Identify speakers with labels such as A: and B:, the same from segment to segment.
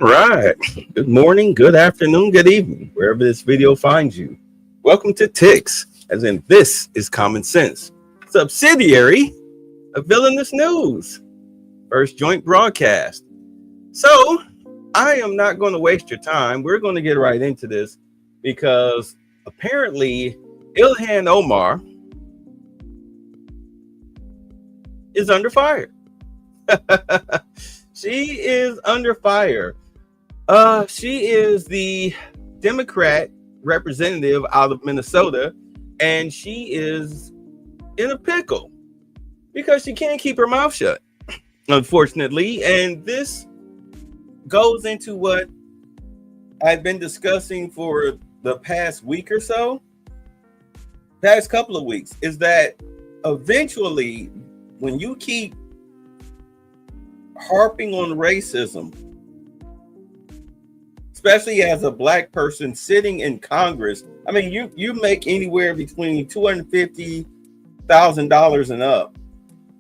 A: Right. Good morning, good afternoon, good evening, wherever this video finds you. Welcome to TIX, as in this is Common Sense, subsidiary of Villainous News, first joint broadcast. So, I am not going to waste your time. We're going to get right into this because apparently Ilhan Omar is under fire. She is under fire. She is the Democrat representative out of Minnesota, and she is in a pickle because she can't keep her mouth shut, unfortunately. And this goes into what I've been discussing for the past week or so, past couple of weeks, is that eventually, when you keep harping on racism, especially as a black person sitting in Congress. I mean, you make anywhere between $250,000 and up.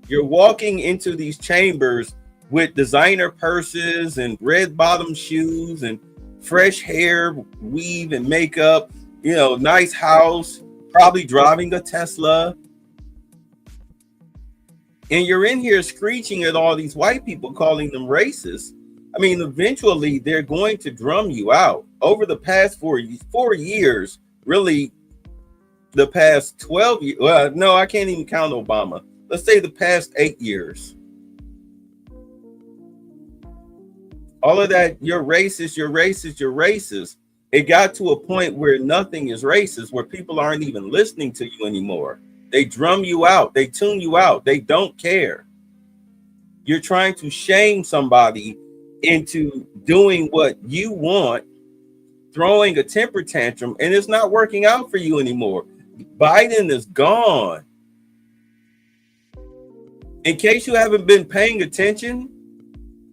A: You're walking into these chambers with designer purses and red bottom shoes and fresh hair, weave and makeup, nice house, probably driving a Tesla. And you're in here screeching at all these white people, calling them racist. I mean, eventually they're going to drum you out. Over the past 4 years, really the past 12 years. Well, no, I can't even count Obama. Let's say the past 8 years. All of that, you're racist, you're racist, you're racist. It got to a point where nothing is racist, where people aren't even listening to you anymore. They drum you out. They tune you out. They don't care. You're trying to shame somebody into doing what you want, throwing a temper tantrum, and it's not working out for you anymore. Biden is gone. In case you haven't been paying attention,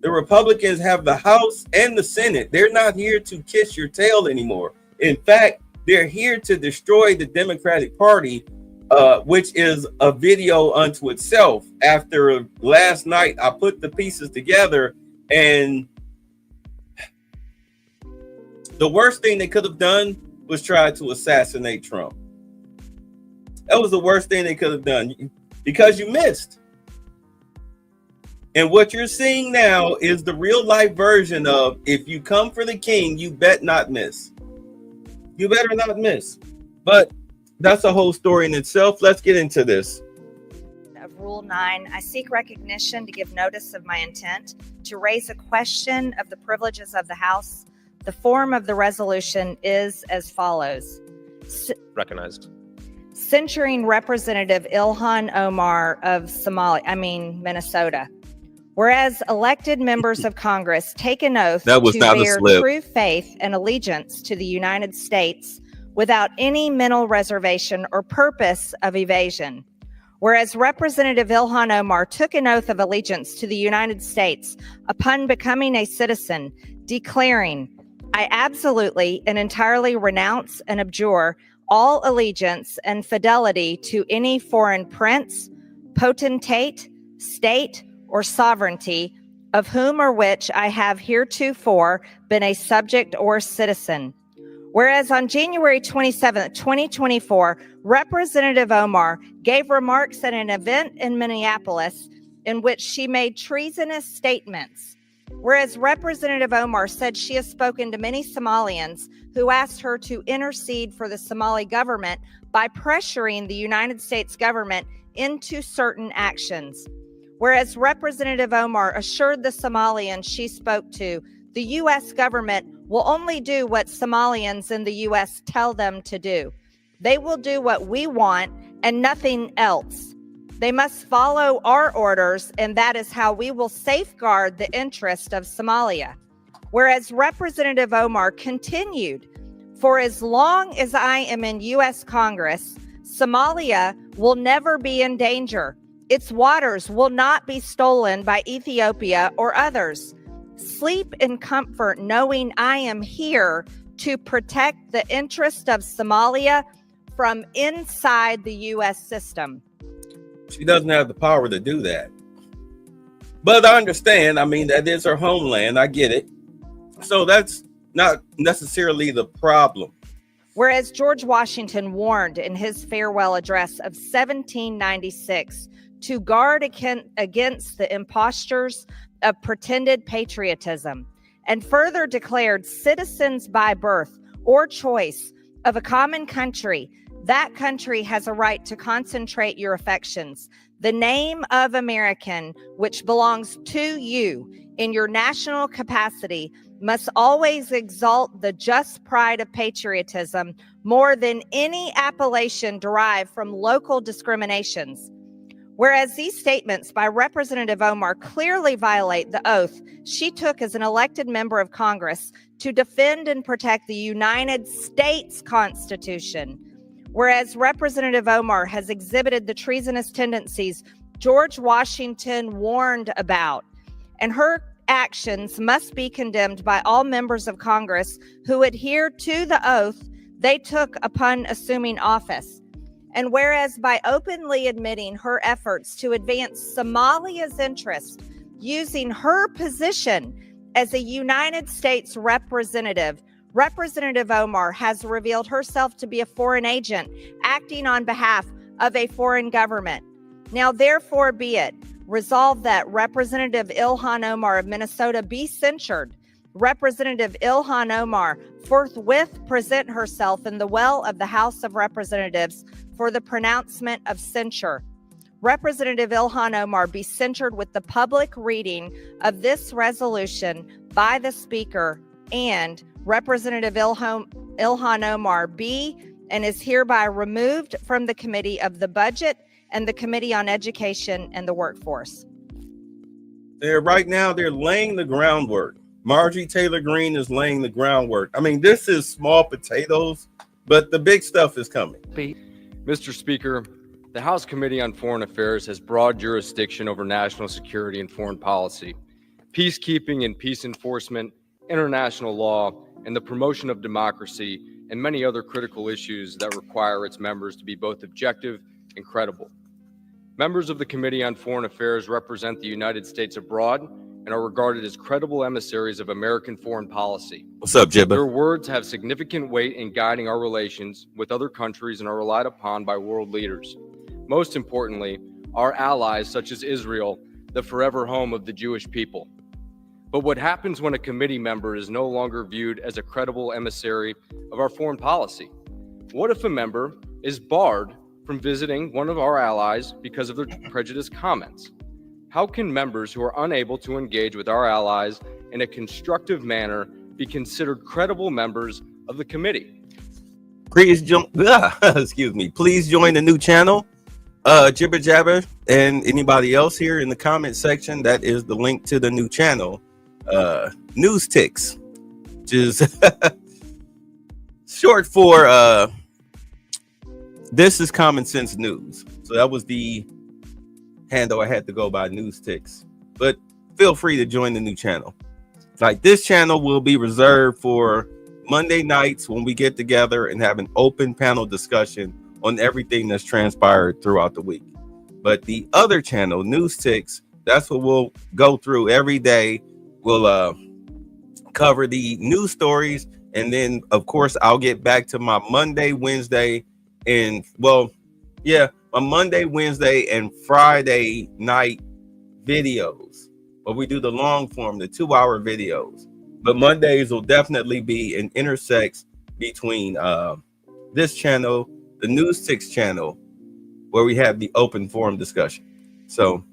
A: the Republicans have the House and the Senate. They're not here to kiss your tail anymore. In fact, they're here to destroy the Democratic Party, which is a video unto itself. After last night, I put the pieces together, and the worst thing they could have done was try to assassinate Trump. That was the worst thing they could have done because you missed. And what you're seeing now is the real life version of, if you come for the king, you bet not miss. You better not miss. But that's a whole story in itself. Let's get into this.
B: Of Rule 9, I seek recognition to give notice of my intent to raise a question of the privileges of the House. The form of the resolution is as follows.
C: Recognized.
B: Censuring Representative Ilhan Omar of Minnesota. Whereas elected members of Congress take an oath to bear true faith and allegiance to the United States without any mental reservation or purpose of evasion. Whereas Representative Ilhan Omar took an oath of allegiance to the United States upon becoming a citizen, declaring, I absolutely and entirely renounce and abjure all allegiance and fidelity to any foreign prince, potentate, state, or sovereignty, of whom or which I have heretofore been a subject or citizen. Whereas on January 27, 2024, Representative Omar gave remarks at an event in Minneapolis in which she made treasonous statements. Whereas Representative Omar said she has spoken to many Somalians who asked her to intercede for the Somali government by pressuring the United States government into certain actions. Whereas Representative Omar assured the Somalians she spoke to, the U.S. government will only do what Somalians in the U.S. tell them to do. They will do what we want and nothing else. They must follow our orders, and that is how we will safeguard the interest of Somalia. Whereas Representative Omar continued, for as long as I am in U.S. Congress, Somalia will never be in danger. Its waters will not be stolen by Ethiopia or others. Sleep in comfort knowing I am here to protect the interest of Somalia from inside the U.S. system.
A: She doesn't have the power to do that. But I understand. I mean, that is her homeland. I get it. So that's not necessarily the problem.
B: Whereas George Washington warned in his farewell address of 1796 to guard against the impostures of pretended patriotism, and further declared citizens by birth or choice of a common country, that country has a right to concentrate your affections. The name of American, which belongs to you in your national capacity, must always exalt the just pride of patriotism more than any appellation derived from local discriminations. Whereas these statements by Representative Omar clearly violate the oath she took as an elected member of Congress to defend and protect the United States Constitution. Whereas Representative Omar has exhibited the treasonous tendencies George Washington warned about, and her actions must be condemned by all members of Congress who adhere to the oath they took upon assuming office. And whereas by openly admitting her efforts to advance Somalia's interest using her position as a United States representative, Representative Omar has revealed herself to be a foreign agent acting on behalf of a foreign government. Now, therefore be it resolved that Representative Ilhan Omar of Minnesota be censured. Representative Ilhan Omar forthwith present herself in the well of the House of Representatives for the pronouncement of censure. Representative Ilhan Omar be censured with the public reading of this resolution by the Speaker, and Representative Ilhan Omar be and is hereby removed from the Committee of the Budget and the Committee on Education and the Workforce.
A: Right now, they're laying the groundwork. Marjorie Taylor Greene is laying the groundwork. I mean, this is small potatoes, but the big stuff is coming.
D: Mr. Speaker, the House Committee on Foreign Affairs has broad jurisdiction over national security and foreign policy, peacekeeping and peace enforcement, international law, and the promotion of democracy, and many other critical issues that require its members to be both objective and credible. Members of the Committee on Foreign Affairs represent the United States abroad and are regarded as credible emissaries of American foreign policy.
A: What's up, Jibba?
D: Their words have significant weight in guiding our relations with other countries and are relied upon by world leaders. Most importantly, our allies such as Israel, the forever home of the Jewish people. But what happens when a committee member is no longer viewed as a credible emissary of our foreign policy? What if a member is barred from visiting one of our allies because of their prejudiced comments? How can members who are unable to engage with our allies in a constructive manner be considered credible members of the committee?
A: Please join. Please join the new channel, Jibber Jabber, and anybody else here in the comment section. That is the link to the new channel, News Ticks, which is short for This is Common Sense News. So that was the handle I had to go by, News Ticks. But feel free to join the new channel. Like, this channel will be reserved for Monday nights when we get together and have an open panel discussion on everything that's transpired throughout the week. But the other channel, News Ticks, that's what we'll go through every day. We'll cover the news stories, and then of course I'll get back to my Monday, Wednesday, and my Monday, Wednesday, and Friday night videos, where we do the long form, the 2-hour videos. But Mondays will definitely be an intersex between this channel, the News 6 channel, where we have the open forum discussion. So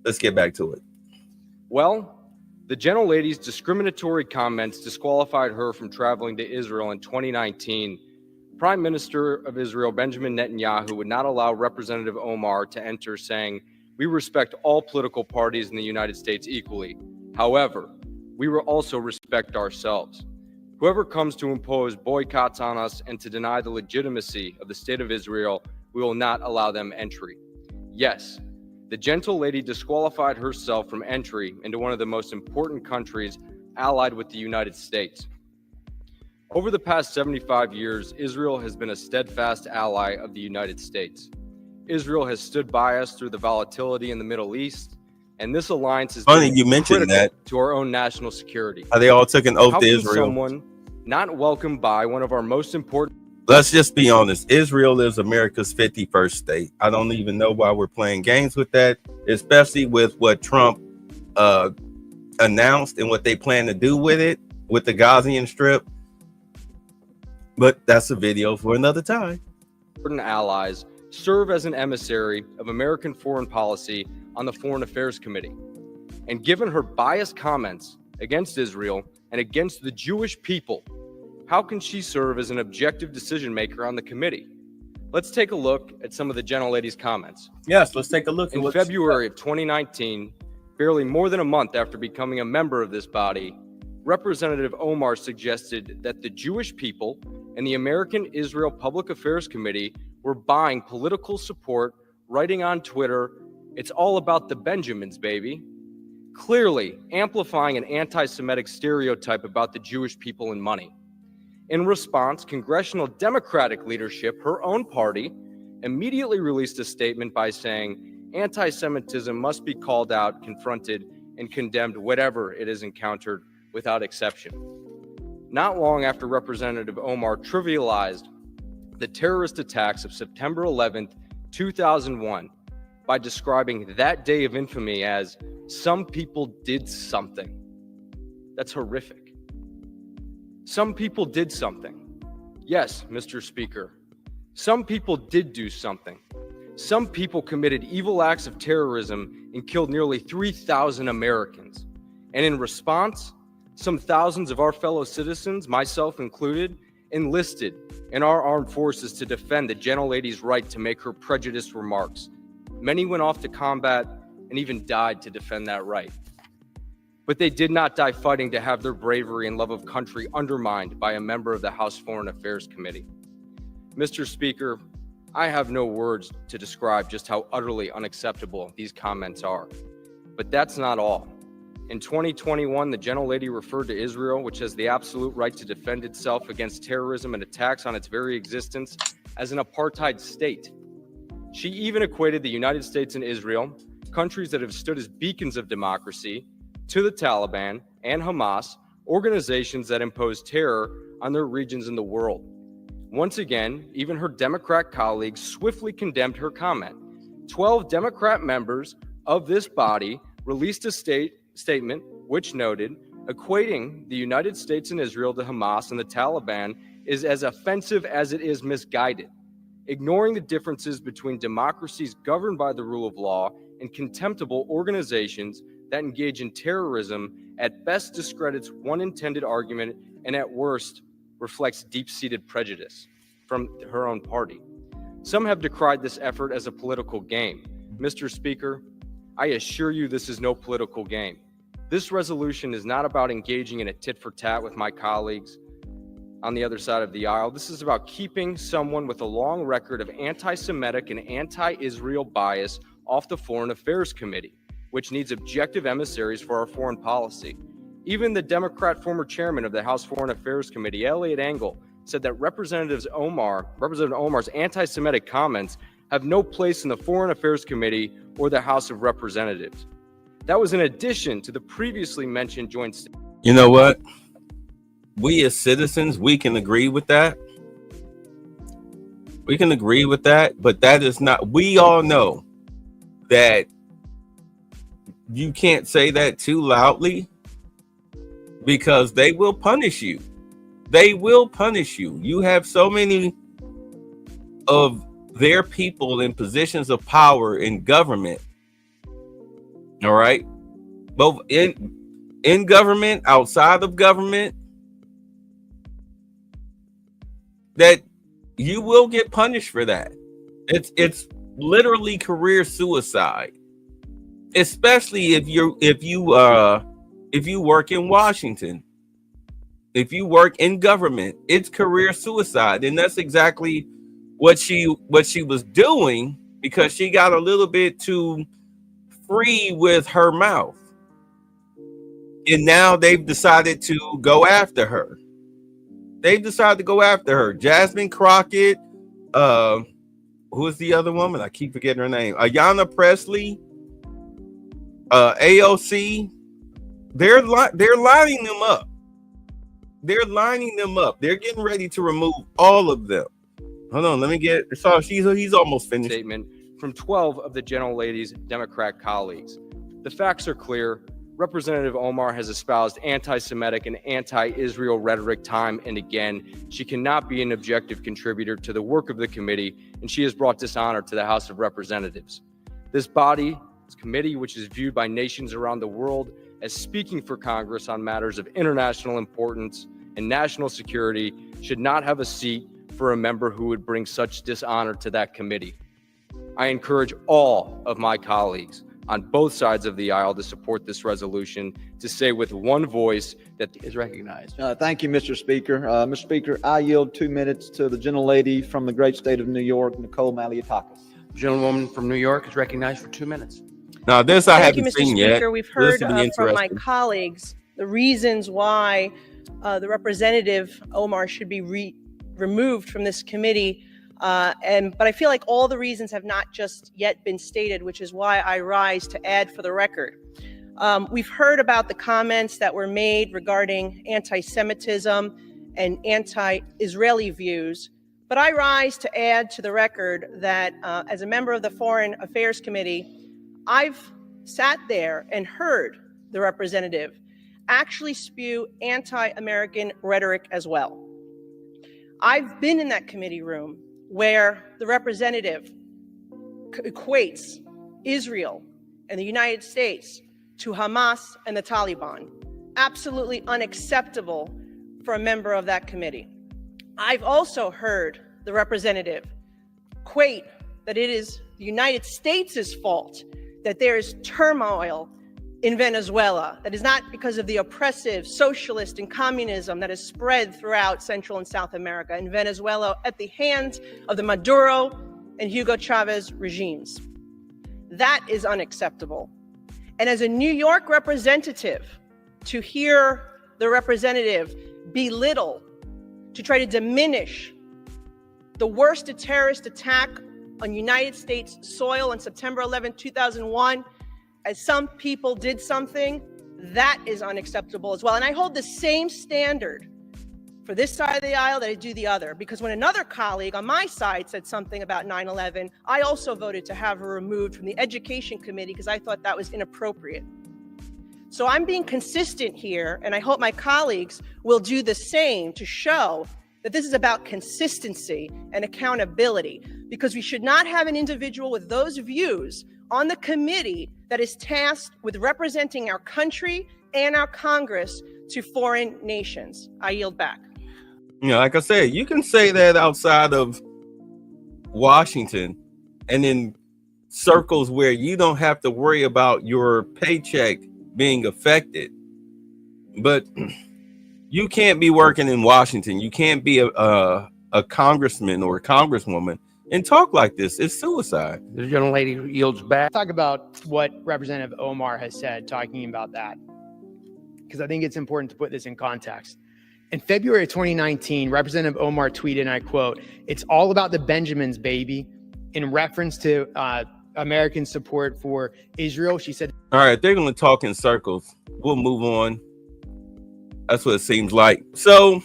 A: let's get back to it.
D: Well, the gentlelady's discriminatory comments disqualified her from traveling to Israel in 2019. Prime Minister of Israel, Benjamin Netanyahu, would not allow Representative Omar to enter, saying, "We respect all political parties in the United States equally. However, we will also respect ourselves. Whoever comes to impose boycotts on us and to deny the legitimacy of the state of Israel, we will not allow them entry." Yes, the gentle lady disqualified herself from entry into one of the most important countries allied with the United States. Over the past 75 years, Israel has been a steadfast ally of the United States. Israel has stood by us through the volatility in the Middle East And this alliance is
A: funny you mentioned that
D: to our own national security.
A: They all took an oath
D: How
A: to
D: can
A: Israel.
D: Someone not welcomed by one of our most important.
A: Let's just be honest. Israel is America's 51st state. I don't even know why we're playing games with that, especially with what Trump announced and what they plan to do with it, with the Gazian Strip. But that's a video for another time.
D: Important allies serve as an emissary of American foreign policy on the Foreign Affairs Committee. And given her biased comments against Israel and against the Jewish people, how can she serve as an objective decision maker on the committee? Let's take a look at some of the gentlelady's comments.
A: Yes, let's take a look.
D: In February of 2019, barely more than a month after becoming a member of this body, Representative Omar suggested that the Jewish people and the American Israel Public Affairs Committee were buying political support, writing on Twitter, "It's all about the Benjamins, baby," clearly amplifying an anti-Semitic stereotype about the Jewish people and money. In response, congressional Democratic leadership, her own party, immediately released a statement by saying anti-Semitism must be called out, confronted, and condemned wherever it is encountered without exception. Not long after Representative Omar trivialized the terrorist attacks of September 11th, 2001, by describing that day of infamy as "some people did something." That's horrific. Some people did something. Yes, Mr. Speaker, some people did do something. Some people committed evil acts of terrorism and killed nearly 3,000 Americans. And in response, some thousands of our fellow citizens, myself included, enlisted in our armed forces to defend the gentlelady's right to make her prejudiced remarks. Many went off to combat and even died to defend that right. But they did not die fighting to have their bravery and love of country undermined by a member of the House Foreign Affairs Committee. Mr. Speaker, I have no words to describe just how utterly unacceptable these comments are. But that's not all. In 2021, the gentlelady referred to Israel, which has the absolute right to defend itself against terrorism and attacks on its very existence, as an apartheid state. She even equated the United States and Israel, countries that have stood as beacons of democracy, to the Taliban and Hamas, organizations that impose terror on their regions in the world. Once again, even her Democrat colleagues swiftly condemned her comment. 12 Democrat members of this body released a statement which noted equating the United States and Israel to Hamas and the Taliban is as offensive as it is misguided, ignoring the differences between democracies governed by the rule of law and contemptible organizations that engage in terrorism. At best discredits one intended argument and at worst reflects deep-seated prejudice from her own party. Some have decried this effort as a political game. Mr. Speaker, I assure you this is no political game. This resolution is not about engaging in a tit-for-tat with my colleagues on the other side of the aisle. This is about keeping someone with a long record of anti-Semitic and anti-Israel bias off the Foreign Affairs Committee, which needs objective emissaries for our foreign policy. Even the Democrat former chairman of the House Foreign Affairs Committee, Eliot Engel, said that Representative Omar's anti-Semitic comments have no place in the Foreign Affairs Committee or the House of Representatives. That was in addition to the previously mentioned joint statement.
A: You know what? We as citizens, we can agree with that. We can agree with that, but that is not, we all know that you can't say that too loudly because they will punish you. They will punish you. You have so many of their people in positions of power in government. All right. Both in government, outside of government, that you will get punished for that. It's literally career suicide. Especially if you work in Washington, if you work in government, it's career suicide, and that's exactly what she was doing because she got a little bit too free with her mouth, and now they've decided to go after her. Jasmine Crockett, who is the other woman? I keep forgetting her name. Ayanna Pressley. AOC, they're lining them up. They're lining them up. They're getting ready to remove all of them. Hold on, let me get. So he's almost finished.
D: Statement from 12 of the gentle lady's Democrat colleagues. The facts are clear. Representative Omar has espoused anti-Semitic and anti-Israel rhetoric time and again. She cannot be an objective contributor to the work of the committee, and she has brought dishonor to the House of Representatives. This body, this committee, which is viewed by nations around the world as speaking for Congress on matters of international importance and national security, should not have a seat for a member who would bring such dishonor to that committee. I encourage all of my colleagues on both sides of the aisle to support this resolution, to say with one voice that is recognized.
E: Thank you, Mr. Speaker. Mr. Speaker, I yield 2 minutes to the gentlelady from the great state of New York, Nicole Malliotakis.
C: Gentlewoman from New York is recognized for 2 minutes.
A: Now, this I
F: Thank you,
A: haven't
F: Mr.
A: seen
F: Speaker.
A: yet.
F: We've heard from my colleagues the reasons why the Representative Omar should be removed from this committee. But I feel like all the reasons have not just yet been stated, which is why I rise to add for the record. We've heard about the comments that were made regarding anti-Semitism and anti-Israeli views, but I rise to add to the record that as a member of the Foreign Affairs Committee, I've sat there and heard the representative actually spew anti-American rhetoric as well. I've been in that committee room where the representative equates Israel and the United States to Hamas and the Taliban. Absolutely unacceptable for a member of that committee. I've also heard the representative equate that it is the United States' fault that there is turmoil in Venezuela. That is not because of the oppressive socialist and communism that has spread throughout Central and South America and Venezuela at the hands of the Maduro and Hugo Chavez regimes. That is unacceptable. And as a New York representative, to hear the representative belittle, to try to diminish the worst terrorist attack on United States soil on September 11, 2001, as some people did something, that is unacceptable as well. And I hold the same standard for this side of the aisle that I do the other, because when another colleague on my side said something about 9/11, I also voted to have her removed from the Education Committee because I thought that was inappropriate. So I'm being consistent here, and I hope my colleagues will do the same to show that this is about consistency and accountability, because we should not have an individual with those views on the committee that is tasked with representing our country and our Congress to foreign nations. I yield back.
A: You know, like I said, you can say that outside of Washington and in circles where you don't have to worry about your paycheck being affected. But you can't be working in Washington. You can't be a congressman or a congresswoman and talk like this. It's suicide.
C: The gentlelady yields back.
G: Talk about what Representative Omar has said, talking about that, because I think it's important to put this in context. In February of 2019, Representative Omar tweeted, and I quote, "It's all about the Benjamins, baby," in reference to American support for Israel. She said,
A: all right, they're going to talk in circles. We'll move on. That's what it seems like. So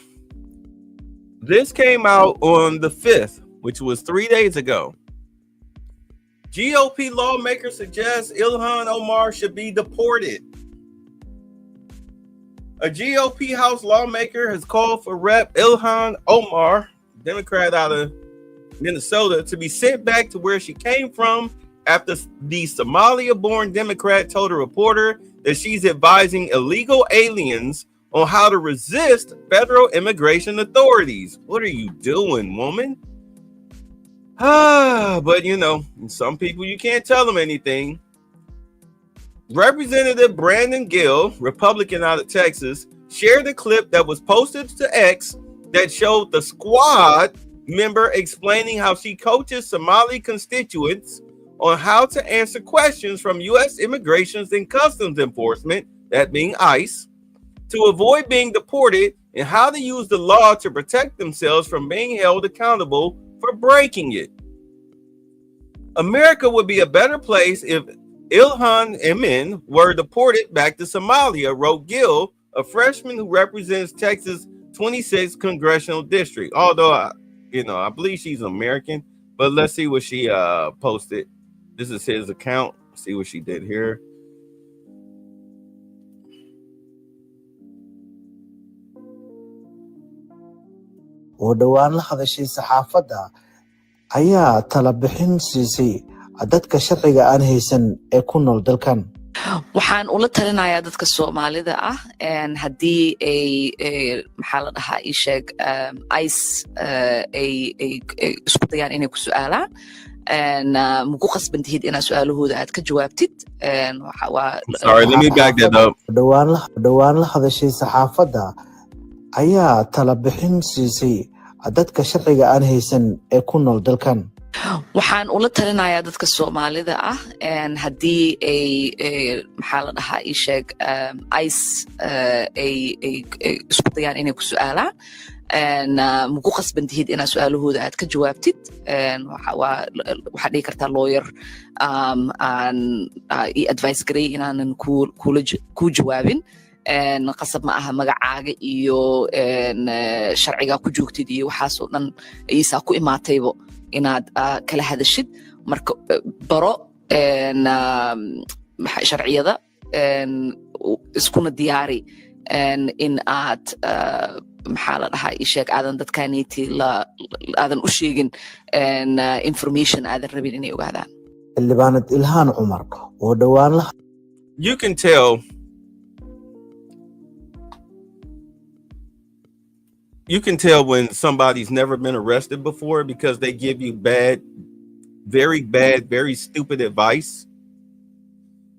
A: this came out on the 5th, which was 3 days ago. GOP lawmakers suggest Ilhan Omar should be deported. A GOP House lawmaker has called for Rep. Ilhan Omar, Democrat out of Minnesota, to be sent back to where she came from after the Somalia-born Democrat told a reporter that she's advising illegal aliens on how to resist federal immigration authorities. What are you doing, woman? But you know, some people you can't tell them anything. Representative Brandon Gill, Republican out of Texas, shared a clip that was posted to X that showed the squad member explaining how she coaches Somali constituents on how to answer questions from U.S. Immigration and Customs Enforcement, that being ICE, to avoid being deported and how to use the law to protect themselves from being held accountable for breaking it. America would be a better place if Ilhan and men were deported back to Somalia, wrote Gill, a freshman who represents Texas' 26th congressional district. Although, I believe she's American, but let's see what she posted. This is his account. See what she did here.
H: oo dhowaan la hadashay saxaafadda ayaa tala bixin siisay dadka sharciga aan haysan ee ku nool dalkan.
I: waxaan ula talinayaa dadka Soomaalida ah haddii ay maxaa la dhahaa ii sheeg ice ay isku dayaan inay ku su'aalaan muku qasban tihid inaad su'aalahooda aad ka jawaabtid.
A: Sorry, let me back that up.
H: dhowaan la hadashay saxaafadda ayaa tala bixin siisay dadka sharciga aan haysan ee ku nool dalkan.
I: waxaan ula talinayaa dadka Soomaalida ah haddii ay maxaa la dhahaa ii sheeg ice ay isku dayaan inay ku su'aalaan muku qasban tihid inaad su'aalahooda aad ka jawaabtid. waxaad dhihi kartaa lawyer aan ii advice garay inaanan ku jawaabin. qasab ma aha magacaaga iyo sharciga ku joogtid iyo waxaas oo dhan iisaa ku imaataybo inaad kala hadashid. marka baro sharciyada iskuna diyaari in aad maxaa la dhahaa ii sheeg aadan dadkaaniiti aadan u sheegin information aadan rabin inay ogaadaan.
H: xildhibaanad Ilhan Umar oo dhowaan la
A: You can tell when somebody's never been arrested before because they give you bad, very stupid advice.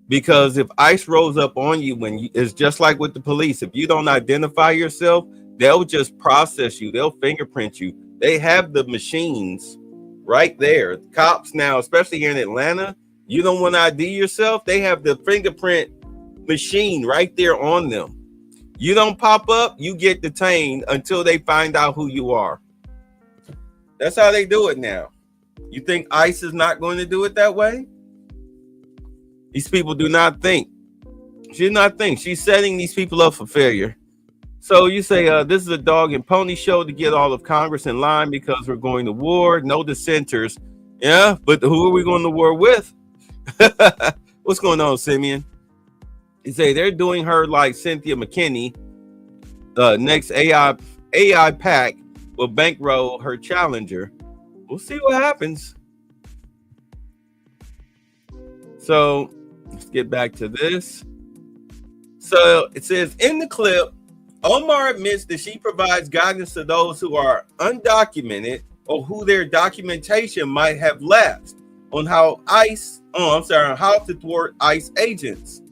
A: Because if ICE rolls up on you it's just like with the police. If you don't identify yourself, they'll just process you. They'll fingerprint you. They have the machines right there. Cops now, especially here in Atlanta, you don't want to ID yourself. They have the fingerprint machine right there on them. You don't pop up, you get detained until they find out who you are. That's how they do it now. You think ICE is not going to do it that way? These people do not think. She did not think. She's setting these people up for failure. So you say, this is a dog and pony show to get all of Congress in line because we're going to war. No dissenters. Yeah, but who are we going to war with? What's going on, Simeon? You say they're doing her like Cynthia McKinney. Next AI pack will bankroll her challenger. We'll see what happens. So let's get back to this. So it says in the clip, Omar admits that she provides guidance to those who are undocumented or who their documentation might have lapsed on how to thwart ICE agents.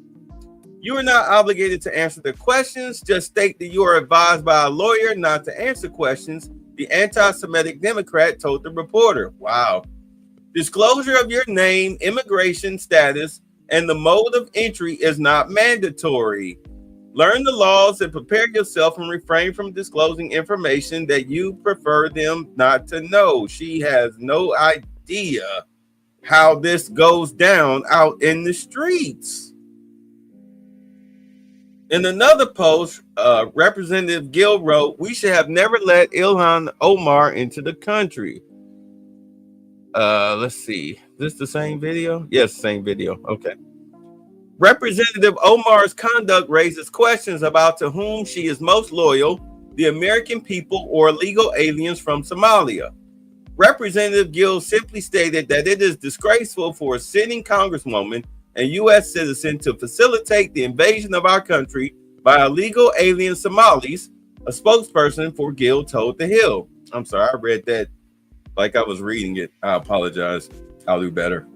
A: You are not obligated to answer the questions. Just state that you are advised by a lawyer not to answer questions, the anti-Semitic Democrat told the reporter. Wow. Disclosure of your name, immigration status, and the mode of entry is not mandatory. Learn the laws and prepare yourself and refrain from disclosing information that you prefer them not to know. She has no idea how this goes down out in the streets. In another post, Representative Gill wrote, "We should have never let Ilhan Omar into the country." Let's see. Is this the same video? Yes, same video. Okay. Representative Omar's conduct raises questions about to whom she is most loyal, the American people or illegal aliens from Somalia. Representative Gill simply stated that it is disgraceful for a sitting congresswoman and U.S. citizen to facilitate the invasion of our country by illegal alien Somalis, a spokesperson for Gill told The Hill. I'm sorry, I read that like I was reading it. I apologize. I'll do better.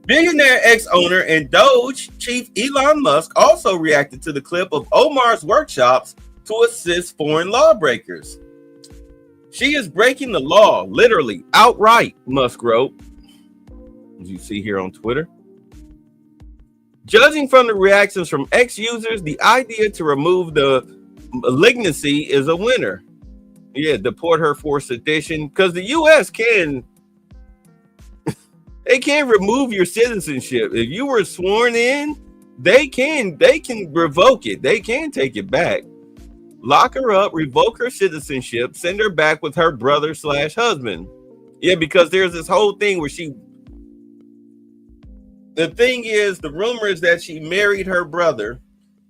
A: Billionaire ex-owner and Doge chief Elon Musk also reacted to the clip of Omar's workshops to assist foreign lawbreakers. She is breaking the law, literally, outright, Musk wrote, as you see here on Twitter. Judging from the reactions from ex-users, the idea to remove the malignancy is a winner. Yeah, deport her for sedition, because the U.S. can They can't remove your citizenship. If you were sworn in, they can revoke it. They can take it back. Lock her up, revoke her citizenship, send her back with her brother/husband. Yeah, because there's this whole thing where the thing is, the rumor is that she married her brother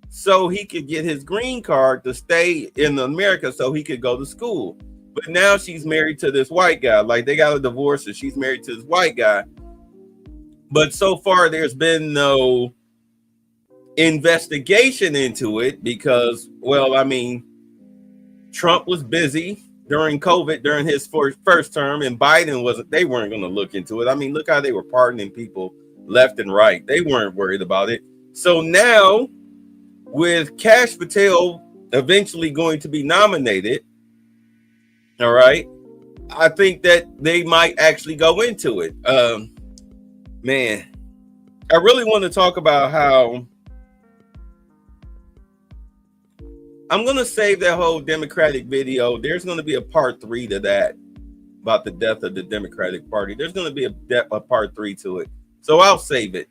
A: so he could get his green card to stay in America so he could go to school. But now she's married to this white guy. Like, they got a divorce and she's married to this white guy. But so far, there's been no investigation into it because, well, I mean, Trump was busy during COVID, during his first term, and Biden wasn't. They weren't going to look into it. I mean, look how they were pardoning people left and right. They weren't worried about it. So now, with Kash Patel eventually going to be nominated, all right, I think that they might actually go into it. Man, I really want to talk about how I'm going to save that whole Democratic video. There's going to be a part 3 to that about the death of the Democratic Party. There's going to be a part 3 to it. So I'll save it.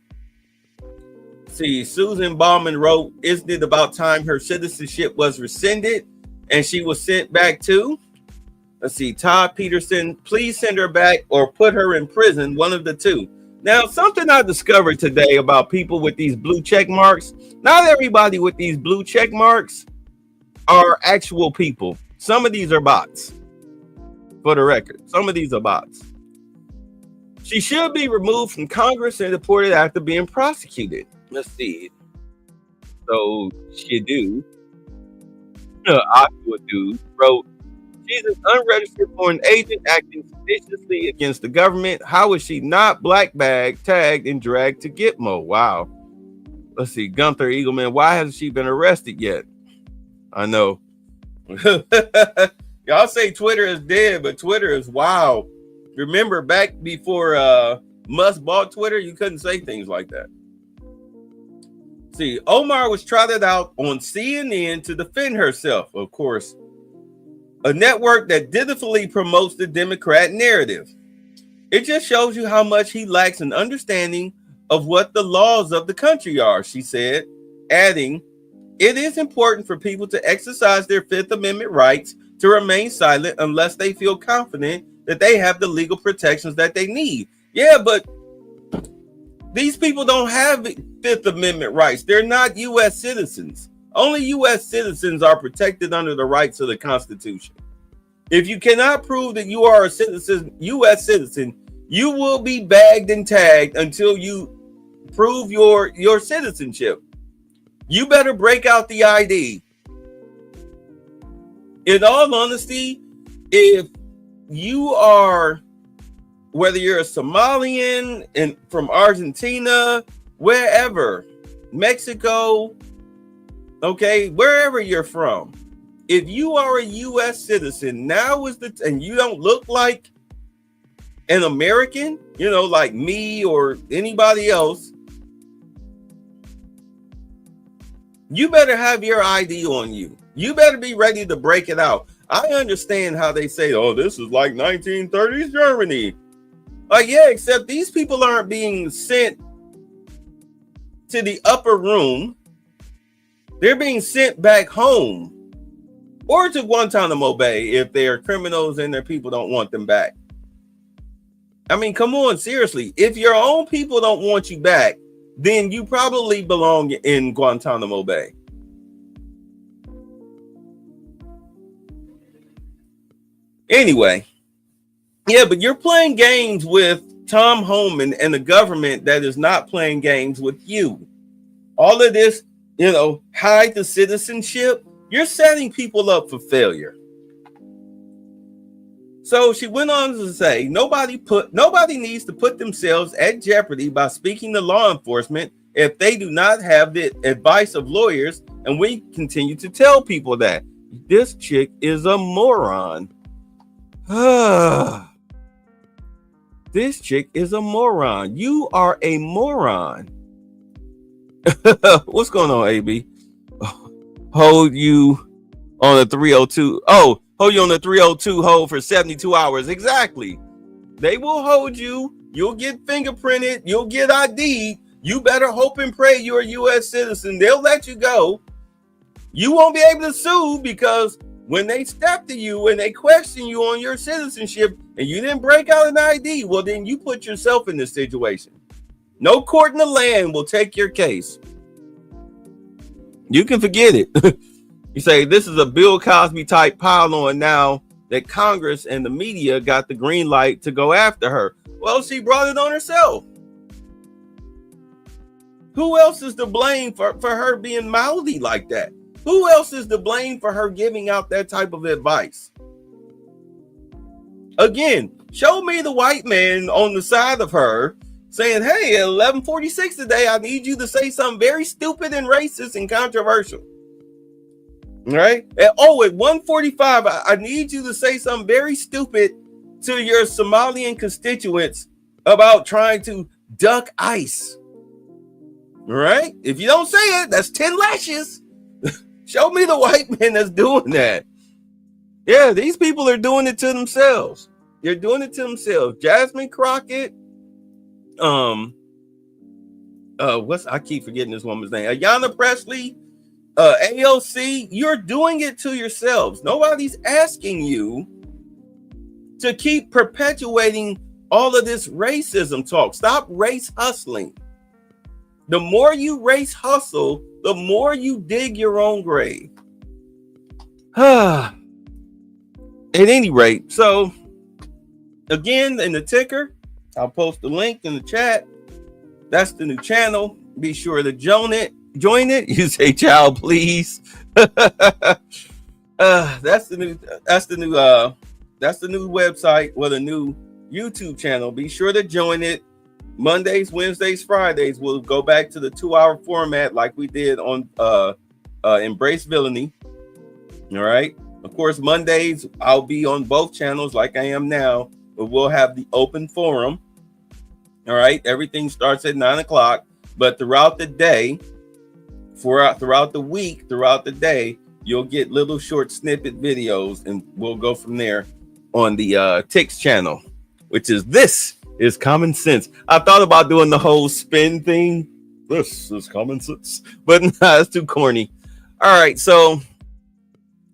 A: See, Susan Bauman wrote, isn't it about time her citizenship was rescinded and she was sent back too? Let's see, Todd Peterson, please send her back or put her in prison, one of the two. Now, something I discovered today about people with these blue check marks, not everybody with these blue check marks are actual people. Some of these are bots, for the record. Some of these are bots. She should be removed from Congress and deported after being prosecuted. Let's see. So, Shidu, Aqua Dude, wrote, she's an unregistered foreign agent acting seditiously against the government. How is she not black bag, tagged, and dragged to Gitmo? Wow. Let's see. Gunther Eagleman, why hasn't she been arrested yet? I know. Y'all say Twitter is dead, but Twitter is wow. Remember back before Musk bought Twitter, you couldn't say things like that. See, Omar was trotted out on CNN to defend herself, of course. A network that dutifully promotes the Democrat narrative. It just shows you how much he lacks an understanding of what the laws of the country are, she said, adding, it is important for people to exercise their Fifth Amendment rights to remain silent unless they feel confident that they have the legal protections that they need. Yeah, but these people don't have Fifth Amendment rights. They're not U.S. citizens. Only U.S. citizens are protected under the rights of the Constitution. If you cannot prove that you are a citizen, U.S. citizen, you will be bagged and tagged until you prove your citizenship. You better break out the ID. In all honesty, if you are, whether you're a Somalian and from Argentina, wherever, Mexico, okay, wherever you're from, if you are a U.S. citizen, now is the and you don't look like an American, you know, like me or anybody else, you better have your ID on you. You better be ready to break it out. I understand how they say, oh, this is like 1930s Germany. Like, yeah, except these people aren't being sent to the upper room. They're being sent back home or to Guantanamo Bay if they're criminals and their people don't want them back. I mean, come on, seriously. If your own people don't want you back, then you probably belong in Guantanamo Bay. Anyway, yeah, but you're playing games with Tom Homan and the government that is not playing games with you. All of this, you know, hide the citizenship. You're setting people up for failure. So she went on to say, nobody needs to put themselves at jeopardy by speaking to law enforcement if they do not have the advice of lawyers. And we continue to tell people that this chick is a moron. This chick is a moron. You are a moron. What's going on, AB? Hold you on a 302. Oh, hold you on the 302 hold for 72 hours. Exactly. They will hold you you'll get fingerprinted, you'll get ID'd. You better hope and pray you're a U.S. citizen. They'll let you go. You won't be able to sue because when they step to you and they question you on your citizenship and you didn't break out an ID, well, then you put yourself in this situation. No court in the land will take your case. You can forget it. You say this is a Bill Cosby type pile on now that Congress and the media got the green light to go after her. Well, she brought it on herself. Who else is to blame for her being mouthy like that? Who else is to blame for her giving out that type of advice? Again, show me the white man on the side of her saying, hey, at 11:46 today, I need you to say something very stupid and racist and controversial. All right. At 1:45, I need you to say something very stupid to your Somalian constituents about trying to duck ICE. All right. If you don't say it, that's 10 lashes. Show me the white man that's doing that. Yeah, these people are doing it to themselves. They're doing it to themselves. Jasmine Crockett. I keep forgetting this woman's name. Ayanna Presley, AOC. You're doing it to yourselves. Nobody's asking you to keep perpetuating all of this racism talk. Stop race hustling. The more you race hustle, the more you dig your own grave. At any rate, so again, in the ticker, I'll post the link in the chat. That's the new channel. Be sure to join it. You say, "Child, please." That's the new website or the new YouTube channel. Be sure to join it. Mondays, Wednesdays, Fridays, we'll go back to the 2-hour format like we did on Embrace Villainy. All right. Of course, Mondays, I'll be on both channels like I am now, but we'll have the open forum. All right. Everything starts at 9 o'clock, but throughout the day, throughout the week, throughout the day, you'll get little short snippet videos, and we'll go from there on the Tix channel, which is This Is Common Sense. I thought about doing the whole spin thing. This is common sense, but nah, it's too corny. All right, so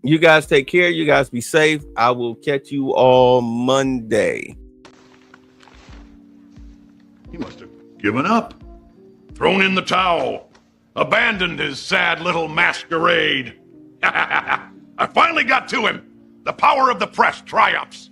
A: you guys take care. You guys be safe. I will catch you all Monday.
J: He must have given up, thrown in the towel, abandoned his sad little masquerade. I finally got to him. The power of the press triumphs.